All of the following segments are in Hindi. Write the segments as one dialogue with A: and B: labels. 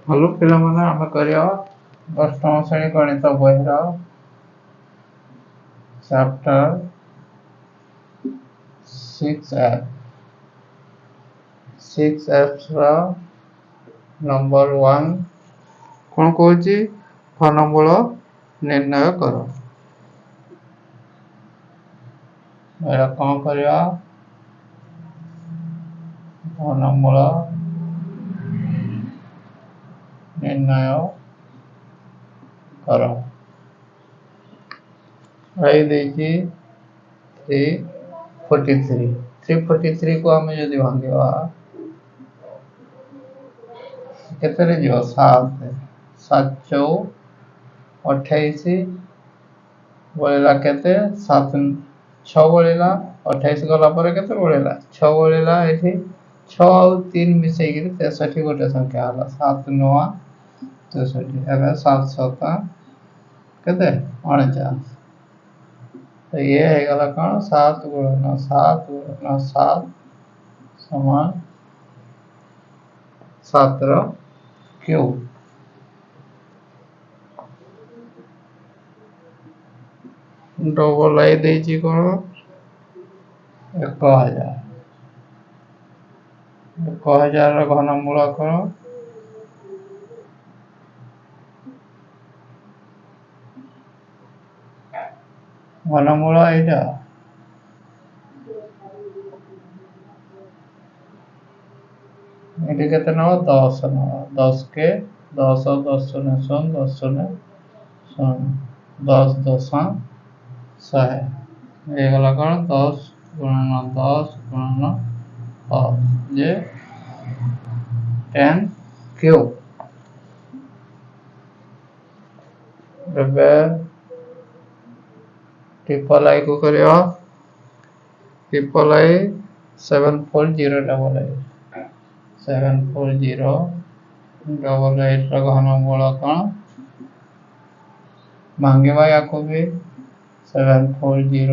A: हेलो पिलाମାନେ ଆମେ କରିବା ଅଷ୍ଟମ ଶ୍ରେଣୀ ଗଣିତ ବହିର ଚାପ୍ଟର 6F 6F ର ନମ୍ବର 1 କ'ଣ କହୁଛି ଘନମୂଳ ନିର୍ଣ୍ଣୟ କର। ଏଇଟା କ'ଣ କରିବା ଘନମୂଳ ନିର୍ଣ୍ଣୟ କର। आई ଦେଇଛି 343 343 को आम जदि भांगा केते जीव 7 7 चौ 28 बढ़ला केते 7 6 बढ़ला 28 गला पर केते बढ़ला 6 बढ़ला एठी 6 और 3 मिसई के 63 गोटे संख्या हला 7 9 63 एबे 7 7 केते 49 तो ये है गला कौन 7 गुणन 7 समान 7 रो क्यूब डबल आई देची कौन 1000 रो घनमूल कौन घनमूल एटा ये केते न 10 न 10 के 10 10 शून्य 10 शून्य 10 10 100 ये गला कौन 10 गुणन 10 गुणन 10 जे 10 क्यूब ट्रिपल आई को करियो ट्रिपल आई 740 डबल एट घनमूल कौन भांगे या को भी 740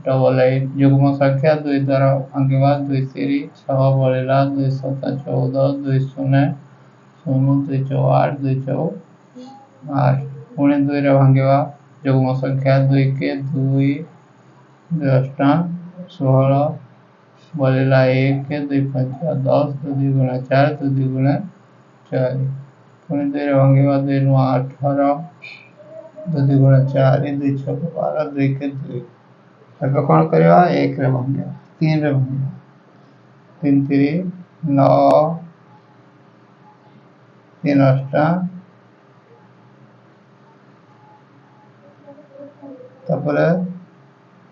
A: डबल एट युग्म संख्या 2 द्वारा भांगे 2 3 6 बढ़ला 2 7 14 2 0 0 2 4 8 2 4 8 पुणे 2 रे भांगे युग्म संख्या 2 के 2 10 16 बढ़ला 1 के 2 5 10 2 गुणा 4 2 गुणा 4 पुणे 2 रे भांगे 2 9 18 2 गुणा 4 2 6 12 2 के 2 अब कौन करवा 1 रे भांगे 3 रे भांगे 3 3 9 3 8 तापर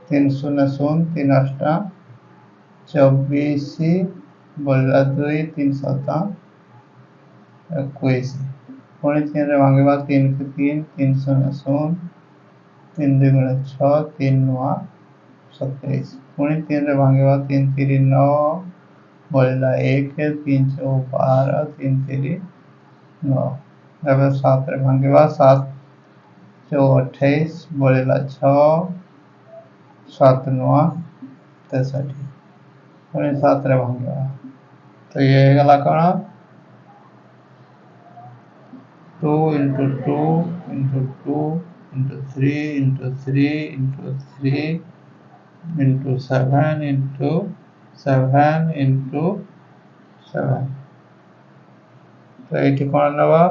A: 3 0 0 3 8 24 बढ़ला 2 3 7 21 पुणे 3 रे भांगे 3 के 3 3 0 0 3 2 गुणा 6 3 9 27 पुणे 3 रे भांगे 3 3 9 बढ़ला 1 3 4 12 3 3 9 एबे 7 रे भांगे 7 4 28 बढ़ला 6 7 9 63 पुणे 7 रे भांगे तो ये गला कौन 2 into 2 into 2 into 3 into 3 into 3 into 7 into 7 into 7 तो ये कौन नवा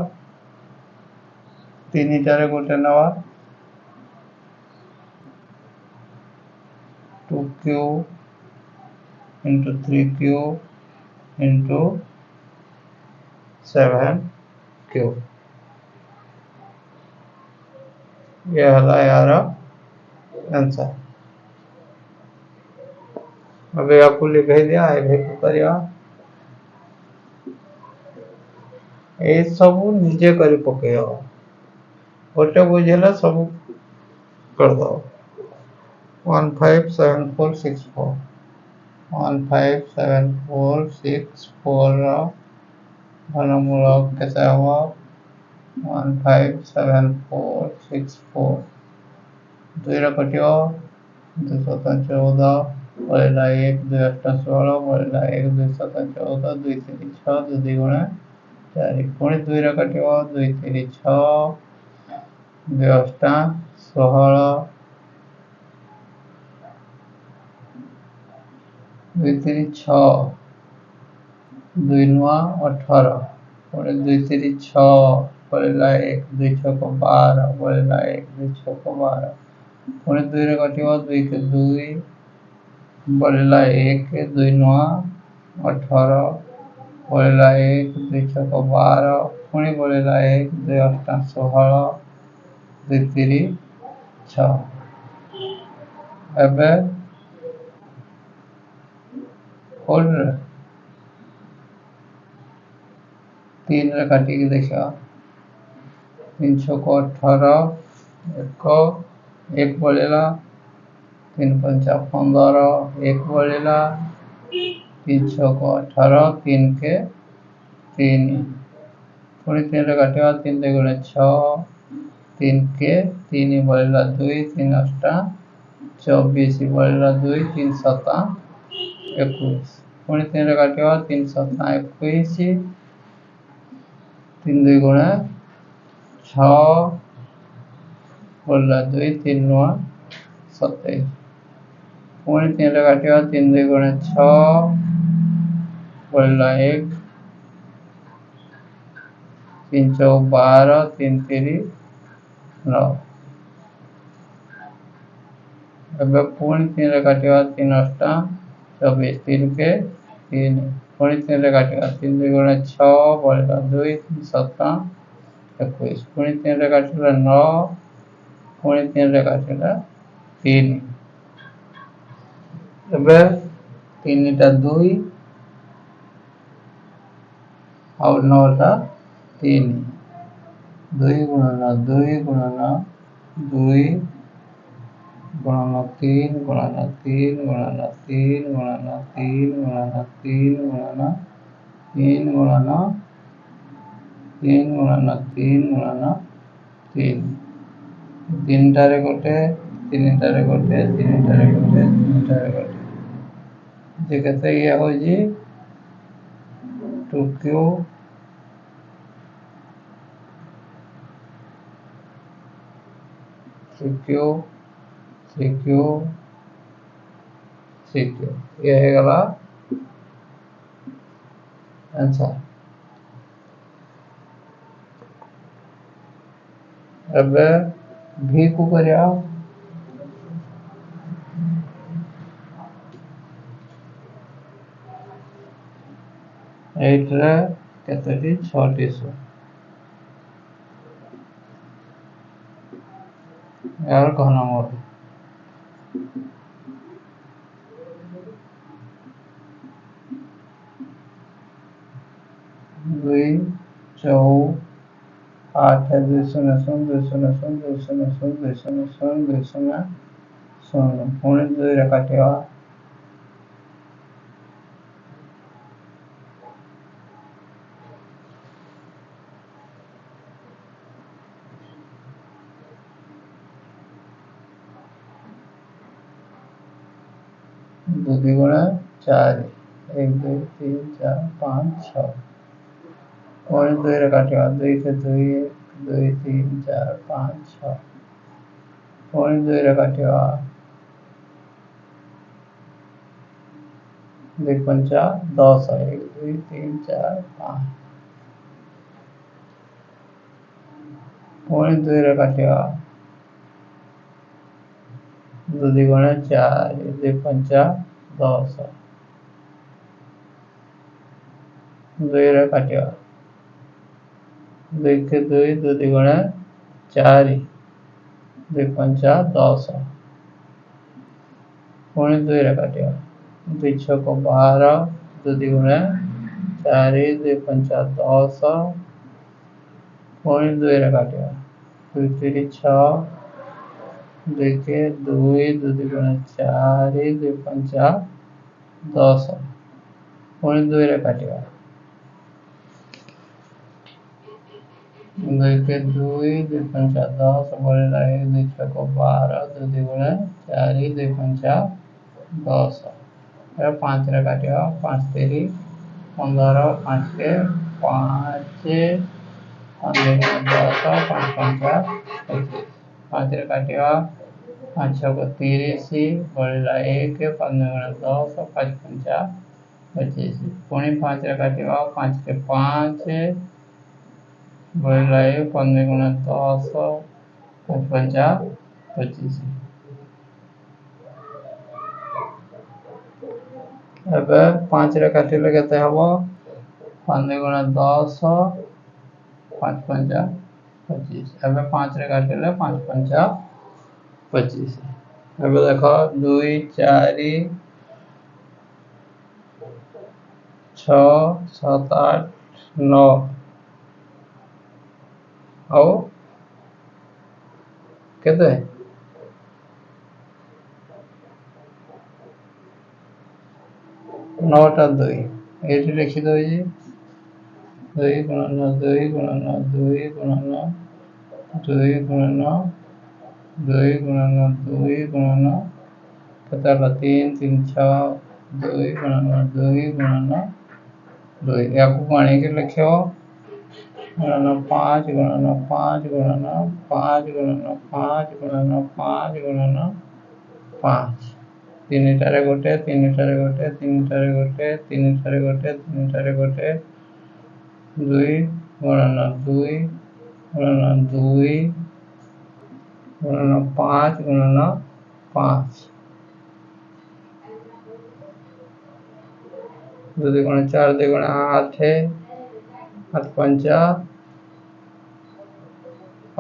A: 3 टारे गोटे नवा 2 cube into 3 cube into 7 cube ये हला यार आंसर अबे आपको लिखे दिया है को करिया ए सब निजे करी पकेयो गोटे बुझेला सब कर दो 157464 157464 घनमूल केते हुआ 157464 2 रे कटियो 2 7 14 बढ़ला 1 2 8 16 बढ़ला 1 2 7 14 2 3 6 2 गुणा 4 पुणी 2 रे काटिबो 2 3 6 2 8 16 2 3 6 2 9 18 पुणी 2 3 6 पड़ेगा 1 2 6 को 12 पड़ेगा 1 2 6 को 12 पुणी 2 रे काटिबो 2 के 2 पड़ेगा 1 2 9 18 पड़ेगा 1 2 6 को 12 पुणी पड़ेगा 1 2 8 16 2 3 6 एबे खोल 3 रे काटिकी देखा 3 6 को 18 1 पड़ेगा 3 5 15 1 पड़ेगा 3 6 को 18 3 के 3 पुणी 3 रे काटिबा 3 2 गुणे 6 3 के 3 पड़ेगा 2 3 8 24 पड़ेगा 2 3 7 21 पुणी 3 रे काटिबा 3 7 21 3 2 गुणे 6 पड़ेगा 2 3 9 27 पुणी 3 रे काटिबा 3 2 गुणे 6 पड़ेगा 1 3 4 12 3 3 9 एबे पुणी 3 रे काटिबा 3 8 24 3 के 3 पुणी 3 रे काटिबा 3 2 गुणे 6 पड़ेगा 2 3 7 21 पुणी 3 रे काटिला 9 पुणी 3 रे काटिला 3 एबे 3 टा 2 और 9 टा 3 2 गुणन 2 गुणन 2 गुणन 3 गुणन 3 गुणन 3 गुणन 3 गुणन 3 गुणन 3 गुणन 3 गुणन 3 गुणन 3 3 टारे गोटे 3 टारे गोटे 3 टारे गोटे 3 टारे गोटे जे केते ये हो जी 2q 3q 3q 3q ये है गला आंसर एबे भी को करिया 8 रे केतेटी 6 टी सो यार कहना मोर 2 4 8 2 0 0 2 0 0 2 0 0 2 0 0 2 0 0 पुणी 2 रे काटिया 2 2 गुणे 4 1 2 3 4 5 6 पुणी 2 रे काटिया 2 के 2 2 3 4 5 6 पुणी 2 रे काटिया 2 5 10 1 2 3 4 5 पुणी 2 रे काटिया 2 2 गुणे 4 2 5 10 2 रे काटिया 2 के 2 2 2 गुणे 4 2 5 10 पुणी 2 रे काटिया 2 6 को 12 2 2 गुणे 4 2 5 10 पुणी 2 रे काटिया 2 3 6 2 के 2 2 2 गुणे 4 2 5 10 पुणी 2 रे काटिया 2 के 2 2 5 10 पड़ेगा 1 2 6 को 12 2 2 गुणे 4 2 5 10 5 रे काटिया 5 3 15 5 के 5 5 रे काटिया 5 6 30 बळिला 1 15 10 5 5 25 पुणी 5 रे काटिया 5 के 5 बळिला 1 15 10 5 5 25 ଏବେ 5 ରେ କାଟିଲେ କେତେ ହବ 15 10 5 5 25 ଏବେ 5 ରେ କାଟିଲେ 5 5 25 ଏବେ ଦେଖ 2 4 6 7 8 9 ଆଉ କେତେ 9 टा 2 ଏଠି ଲେଖି ଦଉଛି 2 ଗୁଣନ 2 ଗୁଣନ 2 ଗୁଣନ 2 ଗୁଣନ 2 ଗୁଣନ 2 ଗୁଣନ କେତେ ହେଲା 3 3 6 2 ଗୁଣନ 2 ଗୁଣନ 2 ୟାକୁ ଆଣିକି ଲେଖିବ गुणन 5 गुणन 5 गुणन 5 गुणन 5 गुणन 5 गुणन 5 तीन टारे गोटे 3 टारे गोटे 3 टारे गोटे 3 टारे गोटे 3 टारे गोटे 2 गुणन 2 गुणन 2 गुणन 5 गुणन 5 2 गुण 4 2 गुण 8 8 5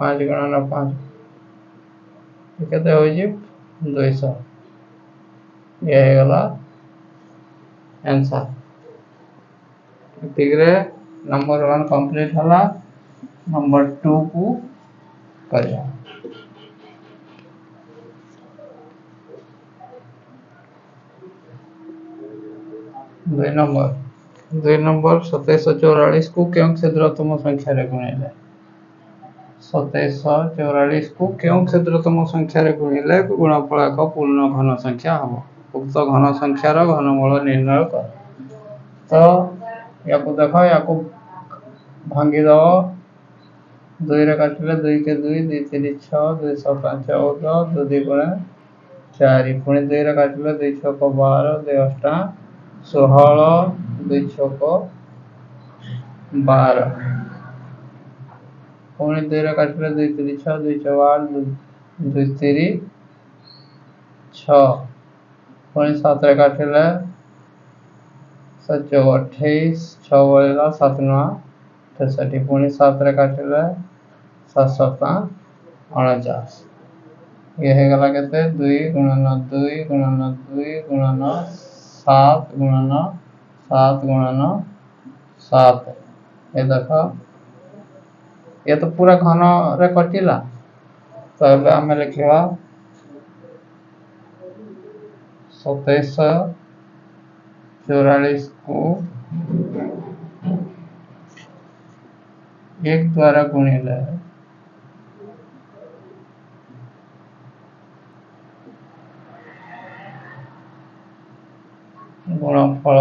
A: 5 गुणन 5 केते हो जी 200 ये गला आंसर तिगरे नंबर 1 कंप्लीट हला नंबर 2 को करिया 2 नंबर 2744 को क्यों क्षेत्रतम संख्या रे गुणिले 2744 को क्यों क्षेत्रतम संख्या रे गुणिले गुणफल एक पूर्ण घन संख्या हम उक्त घन संख्यार घनमूल निर्णय कर तो याको देखो याको भांगी दो 2 रे काटिले 2 के 2 2 3 6 2 7 14 2 2 गुणे 4 पुणी 2 रे काटिले 2 6 12 2 8 16 2 6 12 पुणी 2 रे काटिले 2 3 6 2 6 8 2 3 6 पुणी 7 रे काटिले 7 28 6 बळिला 7 9 63 पुणी 7 रे काटिले 7 7 49 ये है गला कहते 2 गुणन 2 गुणन 2 गुणन 7 गुणन 7 गुणन 7 ये देखो ये तो पूरा घन रे कटिला तो अब आम लिखा 2744 को 1 द्वारा गुणिले गुणफल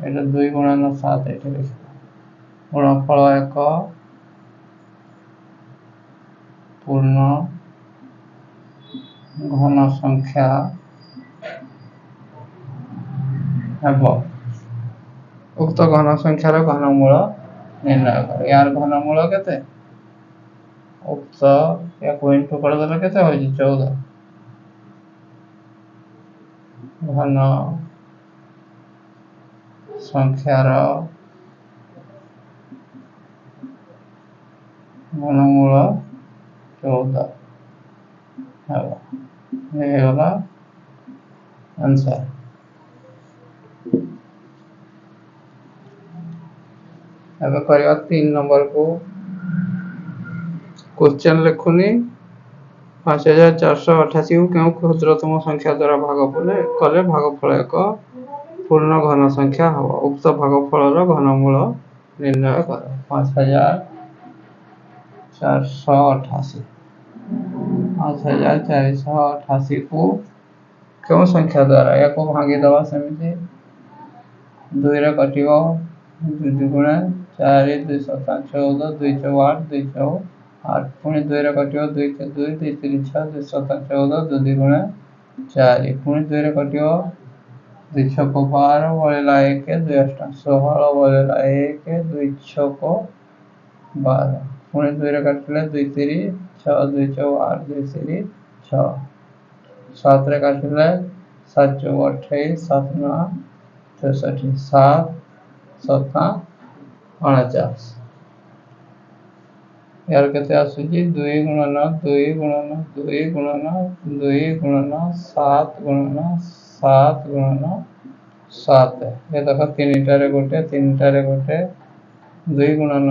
A: এটা 2 গুণন 7 এটা লিখব गुणफल एक पूर्ण घन संख्या हेब उक्त घन संख्यार घनमूल निर्णय कर यार घनमूल केते उक्त या पॉइंट कर देले केते होई 14 घन संख्यार घनमूल 14 हेबा ये होला आंसर अब करिया 3 नंबर को क्वेश्चन लिखुनी 5488 को क्यों क्षुद्रतम संख्या द्वारा भागफल कले भागफल एक पूर्ण घन संख्या हम उक्त भागफल घनमूल निर्णय कर 5488 5488 को क्यों संख्या द्वारा या को भागी दवा समिति 2 रे कटियो 2 दुगुणे 4 2 7 14 2 4 8 2 4 8 पुणी 2 रे कटियो 2 के 2 2 3 6 2 7 14 2 दुगुणे 4 पुणी 2 रे कटियो 2 6 12 बळेला 1 2 8 16 बळेला 1 2 6 12 पुणी 2 रे काटिले 2 3 6 2 4 8 2 3 6 7 रे काटिले 7 4 28 7 9 63 7 7 49 यार केते आसुची 2 गुणन 2 गुणन 2 गुणन 2 गुणन 7 गुणन 7 गुणन 7 ये देखो तीनटारे गोटे 2 गुणन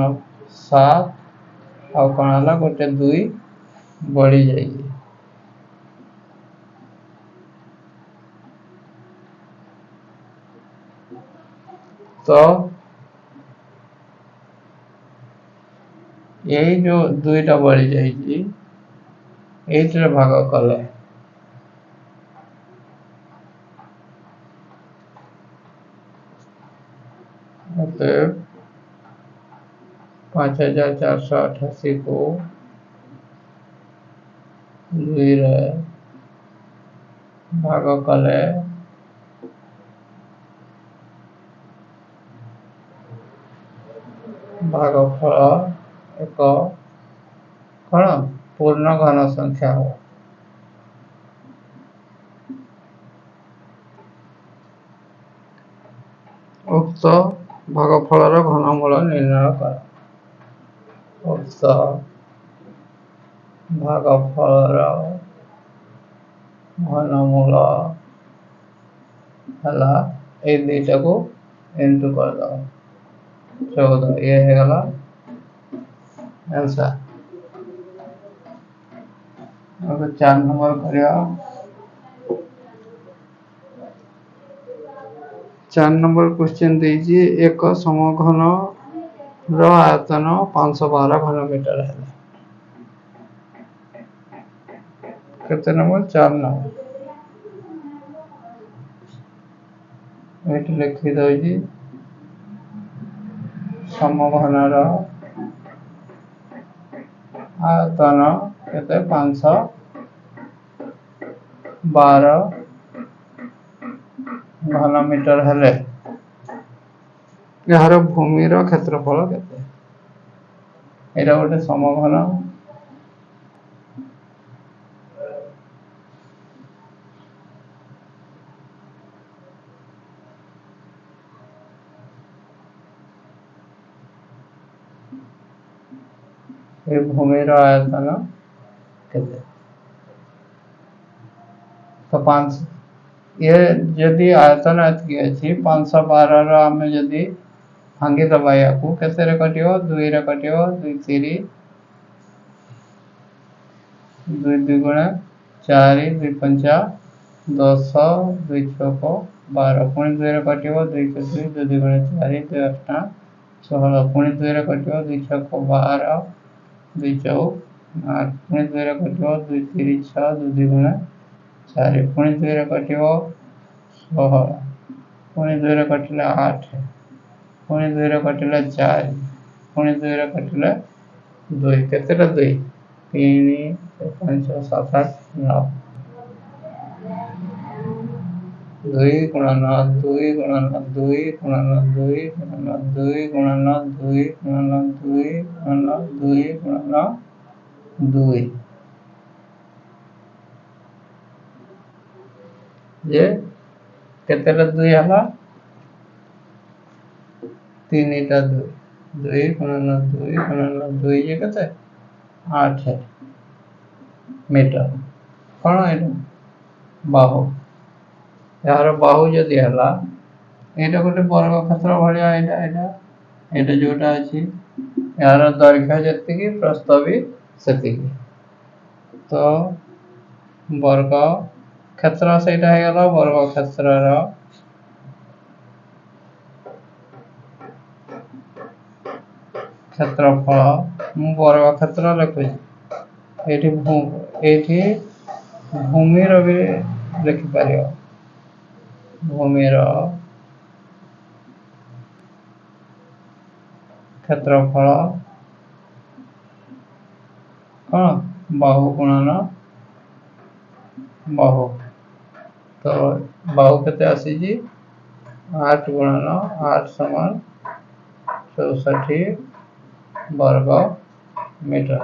A: 7 आ कणाला गोटे 2 बढ़ी जाई तो यही जो 2टा बढ़ी जाई 8 रे भाग कले मतलब 5488 को 2 रे भाग कले भागफल एक कौन पूर्ण घन संख्या हो उक्त भागफल घनमूल निर्णय कर उक्त भागफल घनमूल हला ए दुईटा को इंटू कर दो 14 ये है गला आंसर अब 4 नंबर करिया 4 नंबर क्वेश्चन दीजिए एक समघन रो आयतन 512 घन मीटर है कितने नंबर 4 नंबर ये लिखी दो जी समघन रो आयतन केते 512 घन मीटर हेले यार भूमि रो क्षेत्रफल केते एरा गोटे समघन ये भूमि रो आयतन केते तो 5 ये यदि आयतन एतकी अछि 512 रो हमें यदि भांगी दबा याकू केते रे कटियो 2 रे कटियो 2 3 2 दुगुणे 4 2 5 10 2 6 12 पुणी 2 रे कटियो 2 के 2 2 दुगुणे 4 2 8 16 पुणी 2 रे कटियो 2 6 12 2 4 8 पुणी 2 रे कटियो 2 3 6 2 दुगुणे 4 पुणी 2 रे कटियो 16 पुणी 2 रे कटिले 8 पुणी 2 रे कटिले 4 पुणी 2 रे कटिले 2 केतेटा 2 3 5 7 8 9 2 गुणन 2 गुणन 2 गुणन 2 गुणन 2 गुणन 2 गुणन 2 गुणन 2 गुणन 2 जे केतेटा 2 हला 3टा 2 2 गुणन 2 गुणन 2 ये केते 8 मीटर कौन है बाहु यार बाहु जदि हला एटा गोटे वर्ग क्षेत्र भलिया एटा जोटा अछि यार दैर्घ्य जति प्रस्थ भी सेति तो वर्ग क्षेत्र सेटा है गला वर्ग क्षेत्र रो क्षेत्रफल मु वर्ग क्षेत्र लिखुछि एठी भूमि रो भी लिखि पारियो भूमि रो क्षेत्रफल कौन बाहु गुणन बाहु तो बाहु केते आसी 8 गुणन 8 समान 64 वर्ग मीटर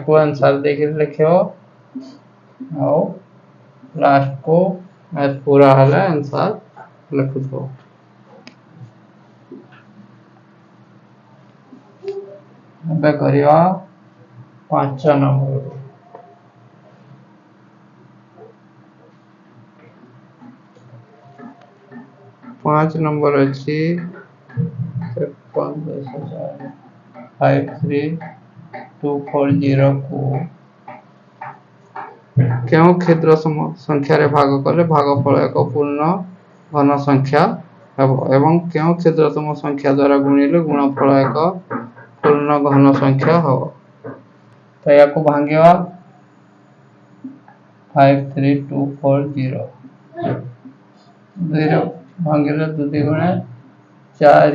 A: को आंसर देखिए लिखो आओ लास्ट को मैथ पूरा हला आंसर लिख दो। अब करिया 5 नंबर 5 नंबर अच्छी 53240 को क्यों क्षेत्र संख्या रे भाग कले भागफल एक पूर्ण घन संख्या एवं क्यों क्षेत्रतम संख्या द्वारा गुणिले गुणफल एक पूर्ण घन संख्या हो। तो या को भांगिवा 53240 दुई भांगिले 2 गुणे 4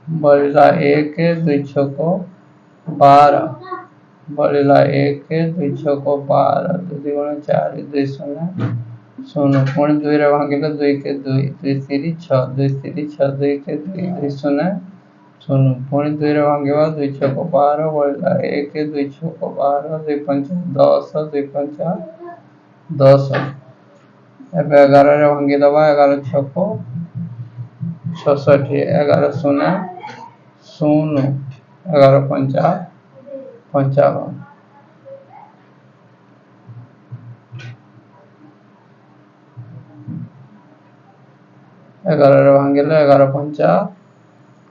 A: बढ़ला 1 2 6 12 बढ़ला 1 2 6 12 2 गुणे 4 2 0 0 पुणी 2 रे भांगिले 2 के 2 2 3 6 2 3 6 2 के 2 2 0 0 पुणी 2 रे भांगिवा 2 6 12 बढ़ला 1 2 6 12 2 5 10 2 5 10 ଏବେ 11 ରେ ଭାଙ୍ଗି ଦବା 11 6 66 11 0 0 11 5 55 11 रे भांगिले 11 5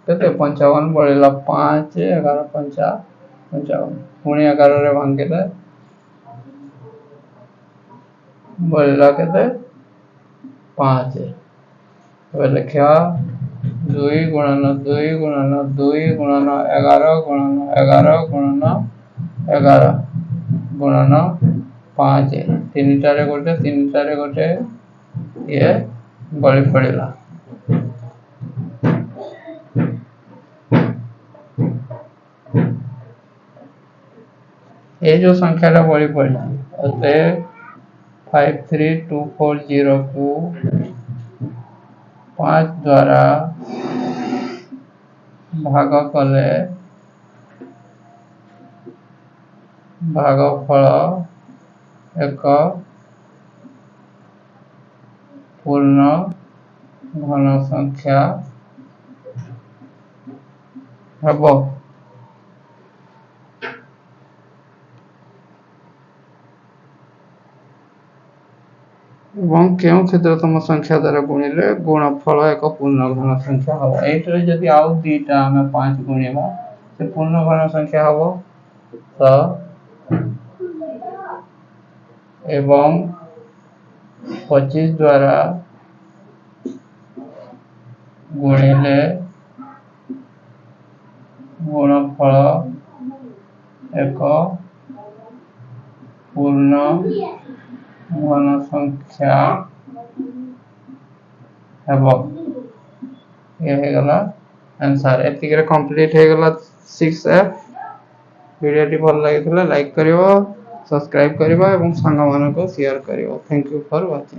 A: केते 55 बढ़िला 5 11 5 55 पुणी 11 रे भांगिले बढ़िला केते 5 लिखा 2 गुणन 2 गुणन 2 गुणन 11 गुणन 11 गुणन 11 गुणन 5 3 टारे गोटे ये बड़ी पड़ेगा ये जो संख्या बड़ी पड़ी 53240 को 5 द्वारा भाग कले भागफल एक पूर्ण घन संख्या हबो। एवं क्यों क्षेत्रतम संख्या द्वारा गुणिले गुणफल एक पूर्ण घन संख्या हम एटे जदि आउ दीटा आम 5 गुणिबा से पूर्ण घन संख्या हम तो एवं 25 द्वारा गुणिले गुणफल एक पूर्ण घन संख्या हेबो ये हे गला आंसर एतिक रे कंप्लीट हे गला 6F वीडियो टी भल लागितले लाइक करिवो सब्सक्राइब करिवो एवं संग मानको शेयर करिवो। Thank you for watching.